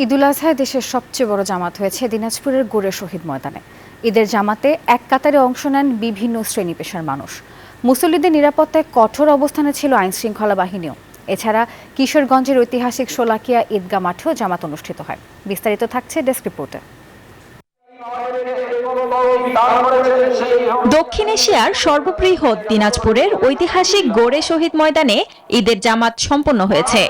ঈদুল আজহায় দেশের সবচেয়ে বড় জামাত হয়েছে দিনাজপুরের গোরে শহীদ ময়দানে। ঈদের জামাতে এক কাতারে অংশ নেন বিভিন্ন শ্রেণী পেশার মানুষ। মুসল্লিদের নিরাপত্তায় কঠোর অবস্থানে ছিল আইনশৃঙ্খলা বাহিনীও। এছাড়া কিশোরগঞ্জের ঐতিহাসিক শোলাকিয়া ঈদগাহ মাঠেও জামাত অনুষ্ঠিত হয়। বিস্তারিত থাকছে ডেস্ক রিপোর্টে। দক্ষিণ এশিয়ার সর্ববৃহৎ দিনাজপুরের ঐতিহাসিক গোরে শহীদ ময়দানে ঈদের জামাত সম্পন্ন হয়েছে।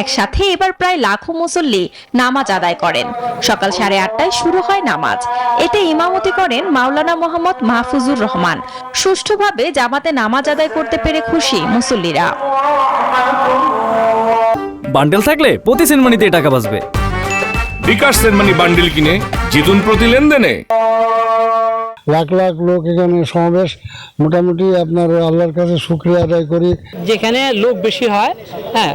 একসাথে এবার প্রায় লাখো মুসল্লি নামাজ আদায় করেন। সকাল 8:30টায় শুরু হয় নামাজ। এতে ইমামতি করেন মাওলানা মোহাম্মদ মাহফুজুর রহমান। সুষ্ঠুভাবে জামাতে নামাজ আদায় করতে পেরে খুশি মুসল্লিরা। বান্ডেল থাকলে প্রতি সেনমানিতে টাকা বাঁচবে। বিকাশ সেনমানি বান্ডেল কিনে জিতুন প্রতি লেনদেনে। লাখ লাখ লোক এখানে সমাবেশ, মোটামুটি আপনার আল্লাহর কাছে শুকরিয়া আদায় করি। যেখানে লোক বেশি হয়, হ্যাঁ,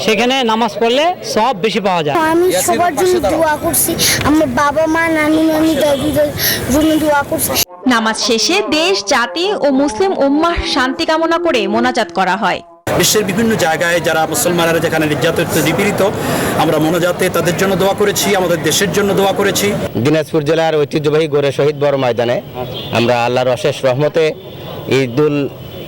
সেখানে নামাজ পড়লে সব বেশি পাওয়া যায়। আমি সবার জন্য দোয়া করছি, আমার বাবা মা নানি দাদিদের জন্য দোয়া করছি। নামাজ শেষে দেশ, জাতি ও মুসলিম উম্মাহ শান্তি কামনা করে মোনাজাত করা হয়। বিশ্বের বিভিন্ন জায়গায় যারা মুসলমানেরা যেখানে নির্যাতিত নিপীড়িত, আমরা মোনাজাতে তাদের জন্য দোয়া করেছি, আমাদের দেশের জন্য দোয়া করেছি। দিনাজপুর জেলার ঐতিহ্যবাহী গোরে শহীদ বড় ময়দানে আমরা আল্লাহর অশেষ রহমতে ঈদুল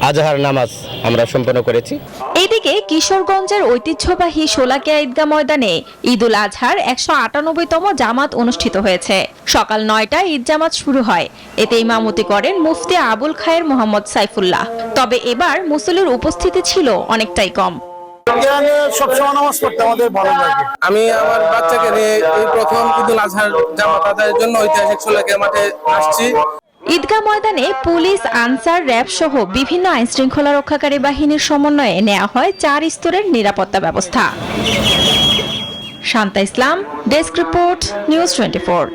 আজহার নামাজ আমরা সম্পন্ন করেছি। এদিকে কিশোরগঞ্জের ঐতিহ্যবাহী শোলাকিয়া ঈদগাহ ময়দানে ঈদুল আজহার 198তম জামাত অনুষ্ঠিত হয়েছে। সকাল 9টায় ঈদ জামাত শুরু হয়। এতে ইমামতি করেন মুফতি আবুল খায়ের মোহাম্মদ সাইফুল্লাহ। তবে এবার মুসল্লির উপস্থিতি ছিল অনেকটাই কম। সবসময় নামাজ পড়তে আমাদের ভালো লাগে। আমি আমার বাচ্চাকে নিয়ে এই প্রথম ঈদুল আজহার জামাত আদায়ের জন্য ঐতিহাসিক শোলাকিয়া মাঠে আসছি। ঈদগাহ ময়দানে পুলিশ, আনসার, র‍্যাব সহ বিভিন্ন আইন শৃঙ্খলা রক্ষাকারী বাহিনীর সমন্বয়ে নেওয়া হয় 4 স্তরের নিরাপত্তা ব্যবস্থা। শান্তা ইসলাম, ডেস্ক রিপোর্ট, নিউজ 24।